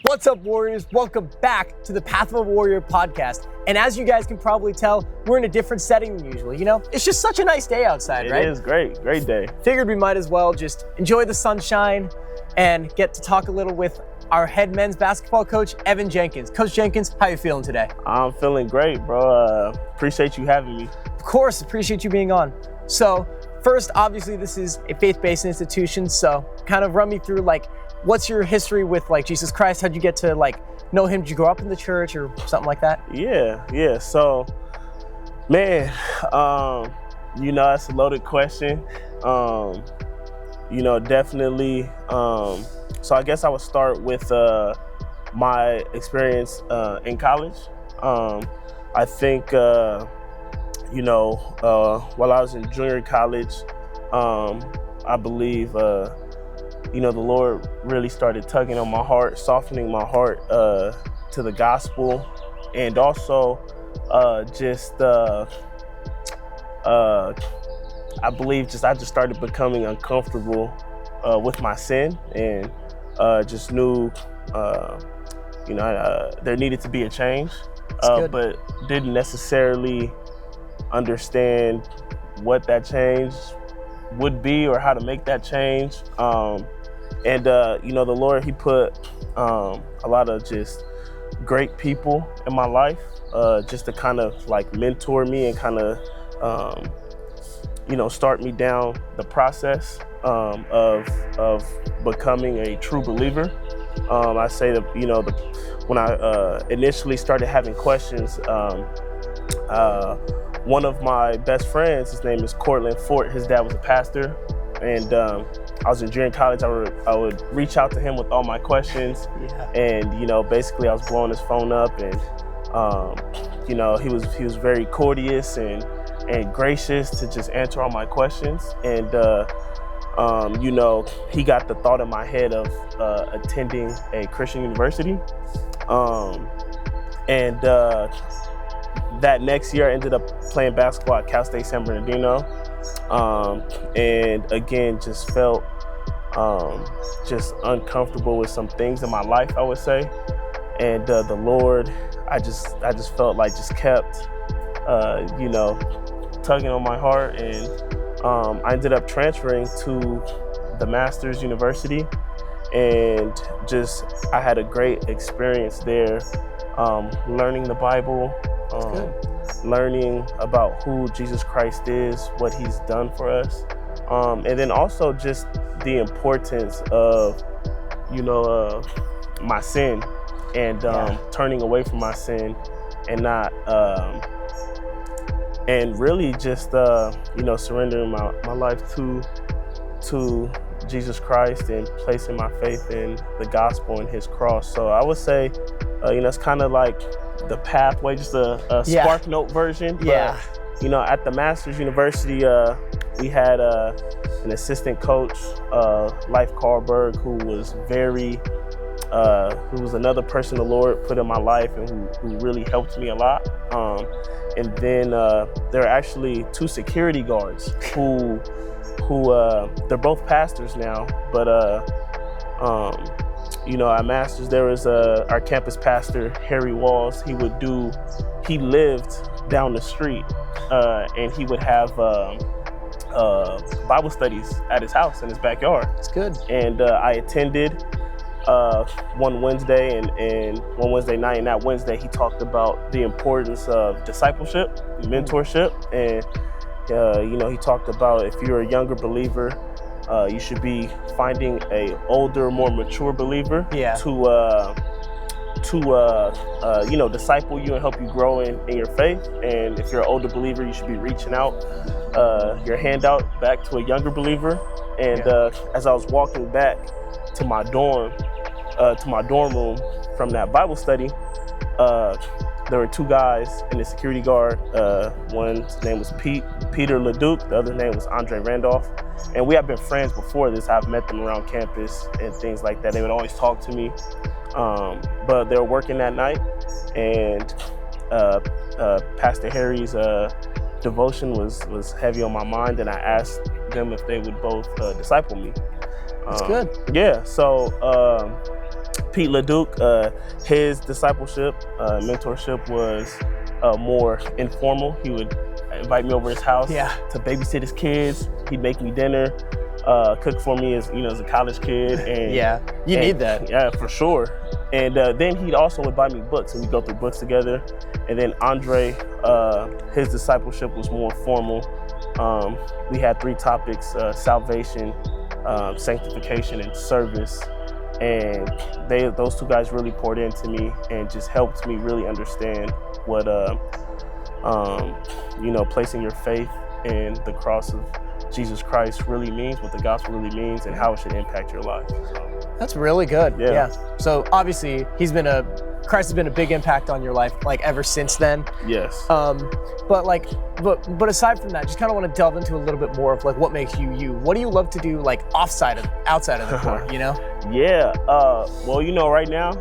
What's up, Warriors? Welcome back to the Path of a Warrior podcast. And as you guys can probably tell, we're in a different setting than usual. You know, it's just such a nice day outside, right? It is great day. Figured we might as well just enjoy the sunshine and get to talk a little with our head men's basketball coach, Evan Jenkins. Coach Jenkins, how you feeling today? I'm feeling great, bro. Appreciate you having me. Of course, appreciate you being on. So first, obviously, this is a faith-based institution. So kind of run me through, what's your history with Jesus Christ? How'd you get to know him? Did you grow up in the church or something like that? Yeah. So, man, that's a loaded question. Definitely. So I guess I would start with my experience in college. I think, while I was in junior college, I believe, the Lord really started tugging on my heart, softening my heart to the gospel, and also I believe I just started becoming uncomfortable with my sin, and just knew there needed to be a change, but didn't necessarily understand what that change would be or how to make that change. The Lord, he put a lot of just great people in my life, just to kind of mentor me and kind of, start me down the process of becoming a true believer. I say that, when I initially started having questions, one of my best friends, his name is Cortland Fort, his dad was a pastor, and I was in junior college. I would reach out to him with all my questions, and basically I was blowing his phone up, and he was very courteous and gracious to just answer all my questions, and he got the thought in my head of attending a Christian university, and that next year I ended up playing basketball at Cal State San Bernardino, and again just felt just uncomfortable with some things in my life, I would say, and the Lord, I just felt just kept tugging on my heart, and I ended up transferring to the Master's University, and I had a great experience there, learning the Bible, learning about who Jesus Christ is, what he's done for us, and then also just the importance of my sin, and turning away from my sin, and not and really just surrendering my life to Jesus Christ and placing my faith in the gospel and his cross. So I would say it's kind of like the pathway, just a Spark Note version. But, at the Master's University, we had an assistant coach, Leif Carlberg, who was another person the Lord put in my life, and who really helped me a lot. And then there are actually two security guards who they're both pastors now, but at Masters there was our campus pastor, Harry Walls. He lived down the street, and he would have Bible studies at his house in his backyard. That's good. And I attended one Wednesday and one Wednesday night, and that Wednesday he talked about the importance of discipleship, mentorship, and he talked about if you're a younger believer, you should be finding a older, more mature believer to disciple you and help you grow in your faith. And if you're an older believer, you should be reaching out your hand out back to a younger believer. And as I was walking back to my dorm room from that Bible study, there were two guys in the security guard. One's name was Peter LeDuc, the other name was Andre Randolph. And we have been friends before this. I've met them around campus and things like that. They would always talk to me. But they were working that night, and Pastor Harry's devotion was heavy on my mind, and I asked them if they would both disciple me. That's good. Yeah, so Pete LeDuc, his discipleship, mentorship was more informal. He would invite me over his house to babysit his kids. He'd make me dinner, cook for me as as a college kid. And you need that. Yeah, for sure. And then he'd also would buy me books, and we'd go through books together. And then Andre, his discipleship was more formal. We had 3 topics: salvation, sanctification, and service. And those 2 guys really poured into me and just helped me really understand what placing your faith in the cross of Jesus Christ really means, what the gospel really means, and how it should impact your life. So, that's really good. Yeah. So obviously Christ has been a big impact on your life, like ever since then. Yes. But aside from that, just kind of want to delve into a little bit more of like what makes you you. What do you love to do, like outside of the court? Yeah. Well, right now,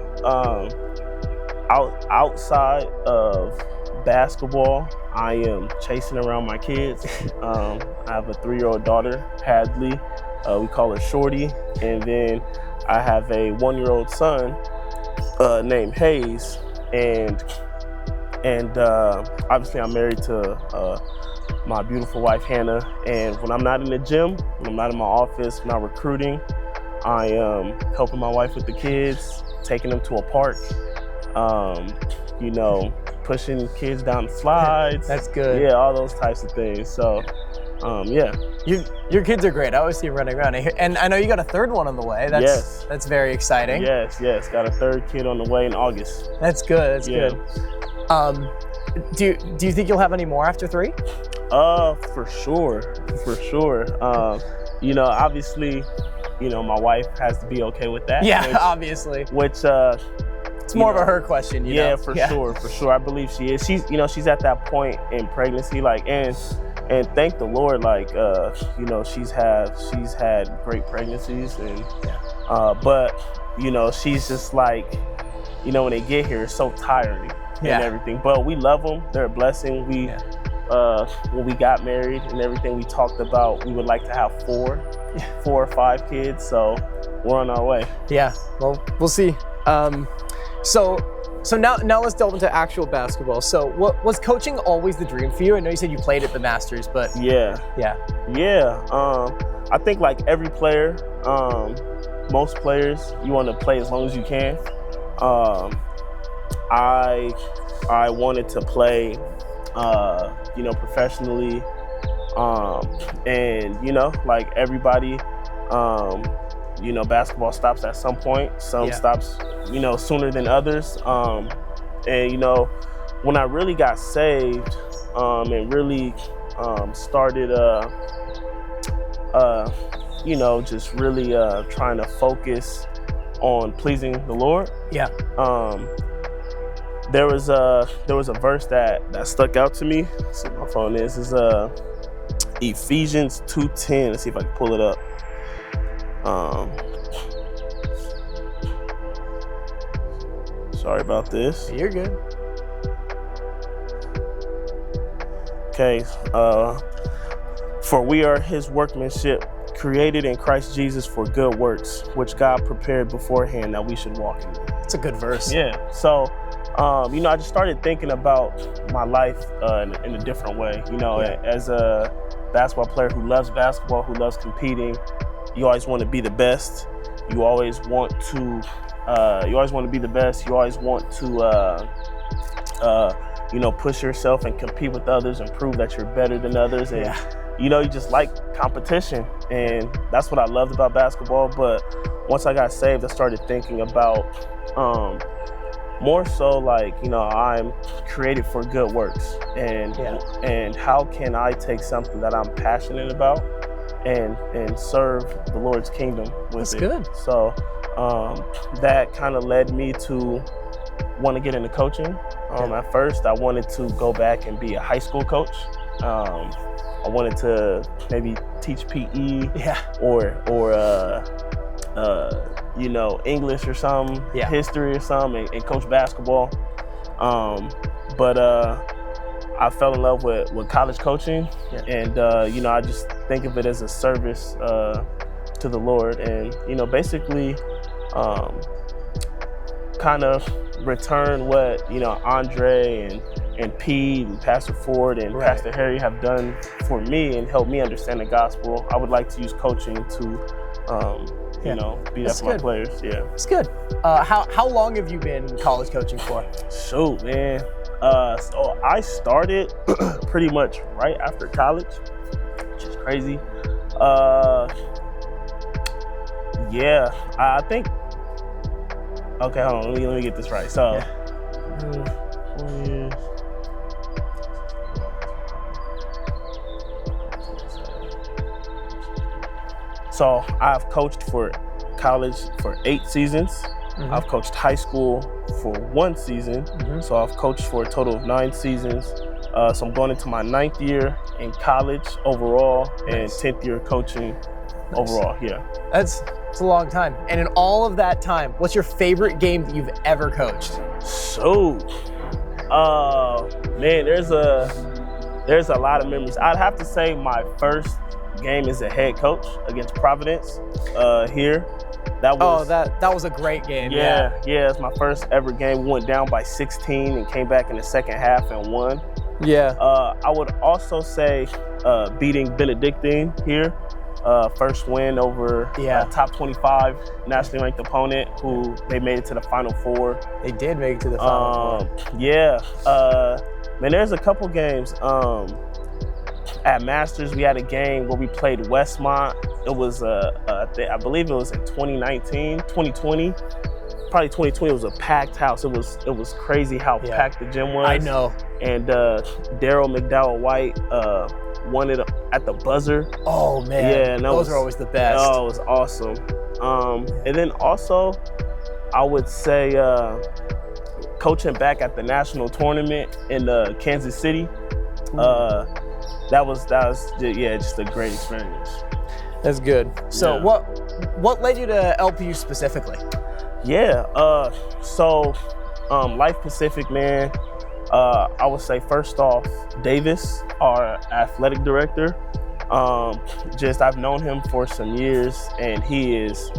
outside of basketball, I am chasing around my kids. I have a 3-year-old daughter, Hadley. We call her Shorty, and then I have a 1-year-old son named Hayes, and obviously I'm married to my beautiful wife Hannah. And when I'm not in the gym, when I'm not in my office, when I'm recruiting, I am helping my wife with the kids, taking them to a park, pushing kids down the slides. That's good. Yeah, all those types of things. So, Your kids are great. I always see them running around. And I know you got a 3rd one on the way. That's very exciting. Yes. Got a 3rd kid on the way in August. That's good. Good. Do you think you'll have any more after 3? For sure. Obviously, my wife has to be okay with that. Yeah, obviously. Which it's more of a her question, For sure. I believe she is. She's at that point in pregnancy, and thank the Lord, she's had great pregnancies, and but she's just like, when they get here, it's so tiring and everything. But we love them; they're a blessing. When we got married and everything, we talked about we would like to have 4 or 5 kids. So we're on our way. Yeah. Well, we'll see. So now let's delve into actual basketball. So was coaching always the dream for you? I know you said you played at the Masters, but yeah. I think like every player, most players, you want to play as long as you can. I wanted to play, professionally, and like everybody, basketball stops at some point. Some stops, sooner than others. And when I really got saved, and really started, just really trying to focus on pleasing the Lord. Yeah. There was a verse that stuck out to me. Let's see what my phone is. It's Ephesians 2:10. Let's see if I can pull it up. Sorry about this. You're good. Okay. For we are His workmanship, created in Christ Jesus for good works, which God prepared beforehand that we should walk in them. It's a good verse. Yeah. So, I just started thinking about my life in a different way. As a basketball player who loves basketball, who loves competing, you always want to be the best. You always want to be the best. You always want to, push yourself and compete with others and prove that you're better than others. And, you just like competition. And that's what I loved about basketball. But once I got saved, I started thinking about more so like, I'm created for good works. And how can I take something that I'm passionate about and serve the Lord's kingdom with That's it. good. So that kind of led me to want to get into coaching. At first, I wanted to go back and be a high school coach. I wanted to maybe teach PE or English or something, history or something, and coach basketball. But I fell in love with college coaching, and I just think of it as a service to the Lord, and basically kind of return what, you know, Andre and Pete and Pastor Ford and Pastor Harry have done for me and help me understand the gospel. I would like to use coaching to, you know, be there for my players. Yeah, it's good. How long have you been college coaching for? Shoot, man. So I started pretty much right after college, which is crazy. Yeah, I think. Okay, hold on. Let me get this right. So, 4 years. So I've coached for college for 8 seasons. Mm-hmm. I've coached high school for 1 season. Mm-hmm. So I've coached for a total of 9 seasons. So I'm going into my 9th year in college overall and 10th year coaching overall. Yeah. It's a long time. And in all of that time, what's your favorite game that you've ever coached? So, man, there's a lot of memories. I'd have to say my first game as a head coach against Providence here. That was a great game. Yeah, it's my first ever game. We went down by 16 and came back in the second half and won. Yeah. I would also say beating Benedictine here. First win over top 25 nationally ranked opponent who they made it to the Final Four. They did make it to the Final Four. Yeah. Man, there's a couple games. At Masters, we had a game where we played Westmont. It was, I believe it was in 2019, 2020. Probably 2020, it was a packed house. It was crazy how packed the gym was. I know. And Daryl McDowell-White won it at the buzzer. Oh, man. Yeah, and those are always the best. Oh, it was awesome. And then also, I would say coaching back at the national tournament in Kansas City. That was just a great experience. That's good. So what led you to LPU specifically? Yeah, so Life Pacific, man, I would say first off, Davis, our athletic director, I've known him for some years, and he is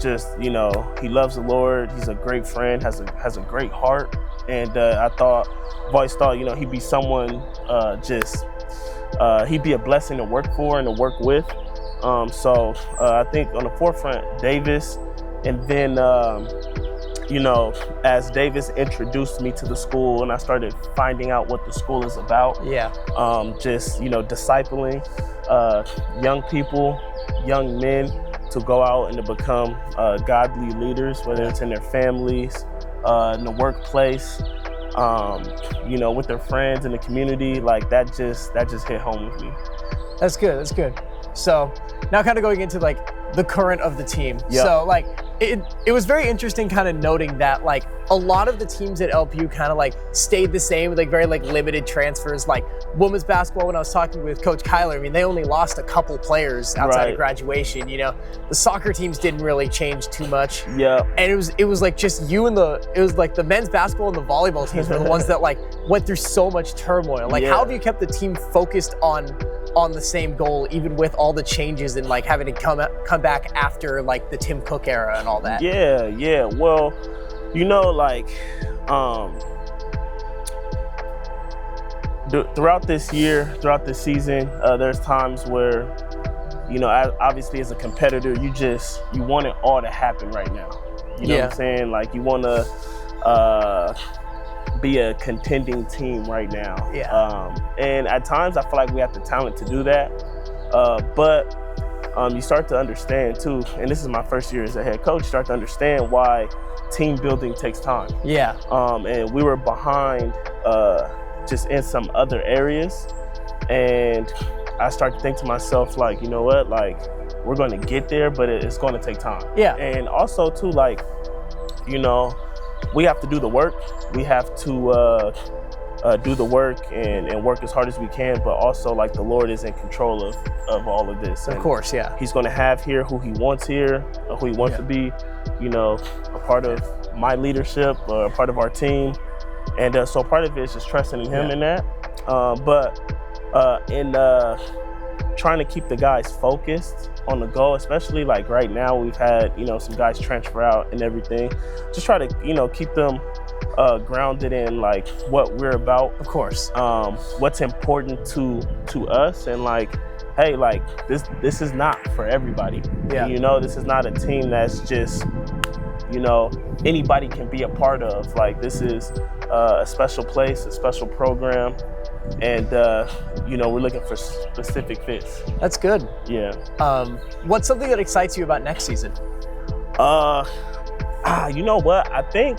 he loves the Lord. He's a great friend, has a great heart, and I've always thought, you know, he'd be someone he'd be a blessing to work for and to work with. So I think on the forefront, Davis, and then as Davis introduced me to the school and I started finding out what the school is about. Discipling young people, young men to go out and to become godly leaders, whether it's in their families, in the workplace, with their friends in the community. Like that just hit home with me. That's good. So now kind of going into like the current of the team. Yep. So like it was very interesting kind of noting that like a lot of the teams at LPU kind of like stayed the same with like very like limited transfers. Like women's basketball, when I was talking with Coach Kyler, I mean, they only lost a couple players outside of graduation. You know, the soccer teams didn't really change too much. Yeah. And it was like just you and it was like the men's basketball and the volleyball teams were the ones that like went through so much turmoil. Like how have you kept the team focused on the same goal, even with all the changes and like having to come back after like the Tim Cook era and all that? Yeah. Well, throughout this season, there's times where, obviously as a competitor, you want it all to happen right now. You know what I'm saying? Like you want to be a contending team right now. And at times I feel like we have the talent to do that. But you start to understand too, and this is my first year as a head coach, start to understand why team building takes time. And we were behind just in some other areas. And I started to think to myself, like, you know what, like we're going to get there, but it's going to take time. And also too, like, we have to do the work. We have to do the work and work as hard as we can, but also like the Lord is in control of all of this. Of course, He's going to have here who he wants here, who he wants to be, a part of my leadership, a part of our team. And so part of it is just trusting in him in that. But in trying to keep the guys focused on the goal, especially like right now we've had, some guys transfer out and everything. Just try to, keep them grounded in like what we're about. Of course. What's important to us, and like, hey, like this is not for everybody. Yeah. This is not a team that's just, anybody can be a part of. Like, this is a special place, a special program, and we're looking for specific fits. That's good. Yeah. What's something that excites you about next season? You know what? I think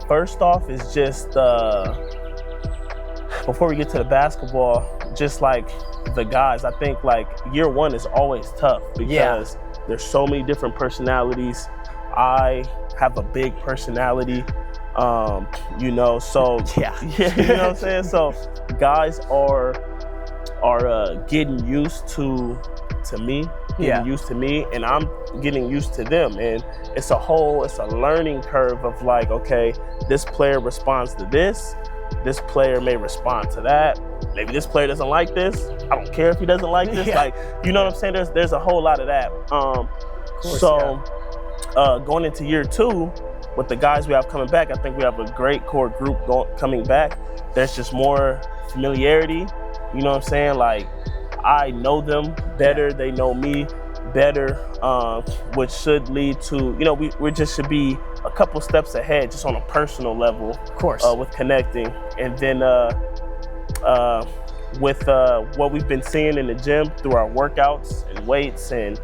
first off is just before we get to the basketball, just like the guys. I think like year one is always tough because there's so many different personalities. I have a big personality, so you know what I'm saying? So guys are getting used to me, used to me, and I'm getting used to them. And it's a learning curve of like, okay, this player responds to this player may respond to that. Maybe this player doesn't like this. I don't care if he doesn't like this. Like, you know what I'm saying? There's a whole lot of that. Going into year two, with the guys we have coming back, I think we have a great core group coming back. There's just more familiarity. You know what I'm saying? Like, I know them better. They know me better, which should lead to, we just should be a couple steps ahead just on a personal level. Of course. With connecting. And then with what we've been seeing in the gym through our workouts and weights and,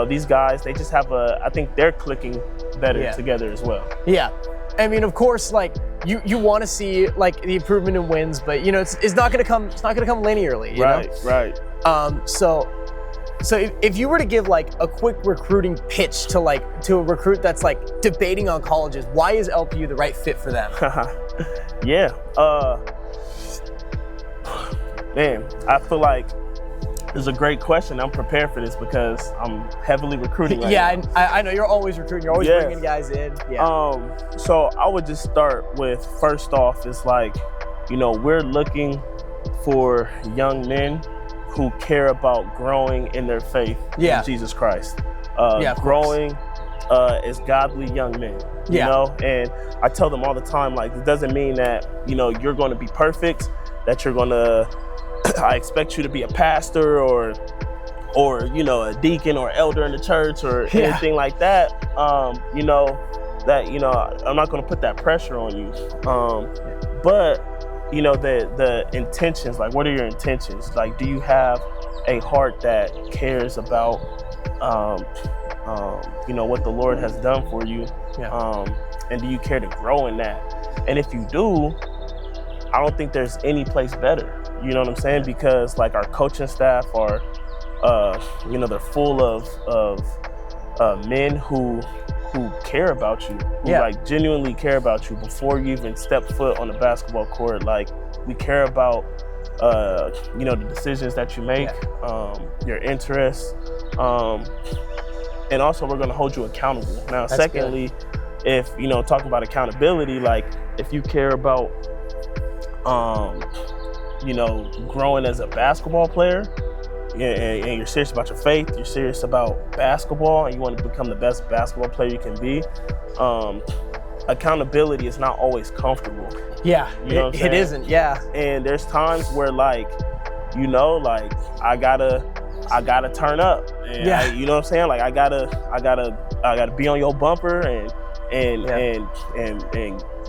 these guys, they just have I think they're clicking better together as well. Yeah. I mean, of course, like you want to see like the improvement in wins, but it's not going to come linearly, you know? Right. So if you were to give like a quick recruiting pitch to a recruit that's like debating on colleges, why is LPU the right fit for them? Yeah. Man, I feel like it's a great question. I'm prepared for this because I'm heavily recruiting right now. I know you're always recruiting. You're always bringing guys in. Yeah. So I would just start with, first off, it's like, we're looking for young men who care about growing in their faith in Jesus Christ. Growing as godly young men, you know? And I tell them all the time, like, it doesn't mean that, you're going to be perfect, that you're going to, I expect you to be a pastor or a deacon or elder in the church or anything like that. I'm not going to put that pressure on you. But the intentions, like, what are your intentions? Like, do you have a heart that cares about, what the Lord has done for you? And do you care to grow in that? And if you do, I don't think there's any place better. You know what I'm saying? Because like our coaching staff are, they're full of men who care about you, who like genuinely care about you before you even step foot on the basketball court. Like, we care about, the decisions that you make, your interests, and also we're going to hold you accountable. Now, secondly, if, talking about accountability, like if you care about, growing as a basketball player, and you're serious about your faith, you're serious about basketball, and you want to become the best basketball player you can be, accountability is not always comfortable. Yeah, it isn't. Yeah. And there's times where like, I gotta turn up. And you know what I'm saying? Like, I gotta be on your bumper and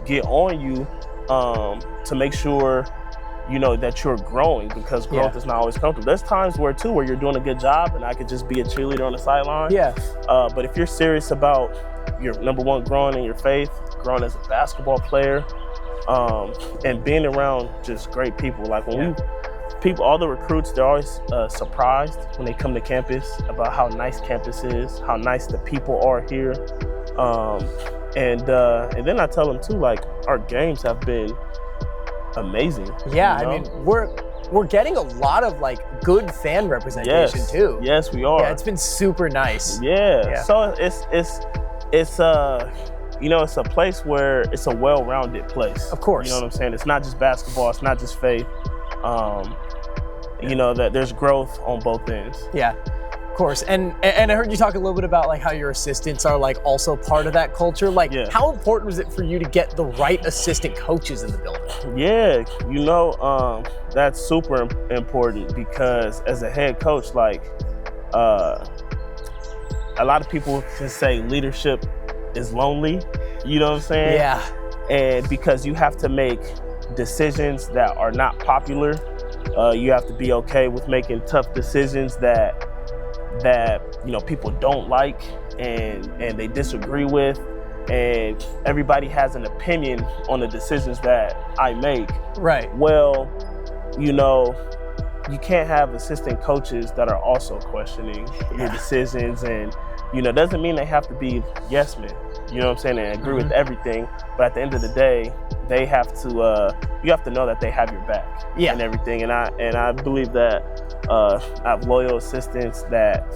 get on you to make sure that you're growing, because growth is not always comfortable. There's times where you're doing a good job and I could just be a cheerleader on the sideline. But if you're serious about your, number one, growing in your faith, growing as a basketball player, and being around just great people. Like when all the recruits, they're always surprised when they come to campus about how nice campus is, how nice the people are here. And then I tell them too, like, our games have been amazing. I mean, we're getting a lot of like good fan representation too. Yes, we are. Yeah, it's been super nice. So it's a place where it's a well-rounded place. Of course. You know what I'm saying? It's not just basketball, it's not just faith. you know, that there's growth on both ends. Yeah, of course. And I heard you talk a little bit about like how your assistants are like also part of that culture. Like, how important was it for you to get the right assistant coaches in the building? Yeah, you know, that's super important because as a head coach, like, a lot of people can say leadership is lonely, you know what I'm saying? Yeah. And because you have to make decisions that are not popular, you have to be okay with making tough decisions that you know people don't like and they disagree with, and everybody has an opinion on the decisions that I make. Right. Well, you know, you can't have assistant coaches that are also questioning your decisions, and you know, doesn't mean they have to be yes men, you know what I'm saying, and agree with everything, but at the end of the day, they have to, you have to know that they have your back and everything, and I believe that I have loyal assistants that,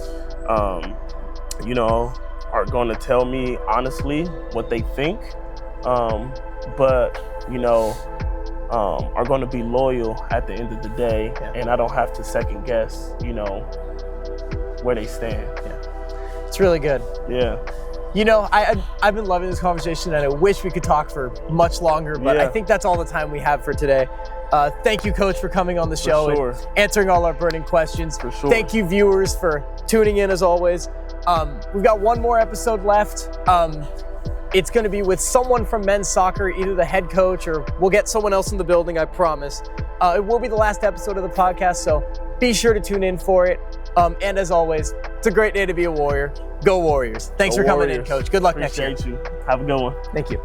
you know, are going to tell me honestly what they think, but, you know, are going to be loyal at the end of the day, and I don't have to second guess, you know, where they stand. It's really good. Yeah. You know, I've been loving this conversation, and I wish we could talk for much longer, but I think that's all the time we have for today. Thank you, Coach, for coming on the show and answering all our burning questions. For sure. Thank you, viewers, for tuning in as always. We've got one more episode left. It's going to be with someone from men's soccer, either the head coach or we'll get someone else in the building, I promise. It will be the last episode of the podcast, so be sure to tune in for it. And as always, it's a great day to be a Warrior. Go Warriors. Thanks for coming in, Coach. Good luck next year. Appreciate you. Have a good one. Thank you.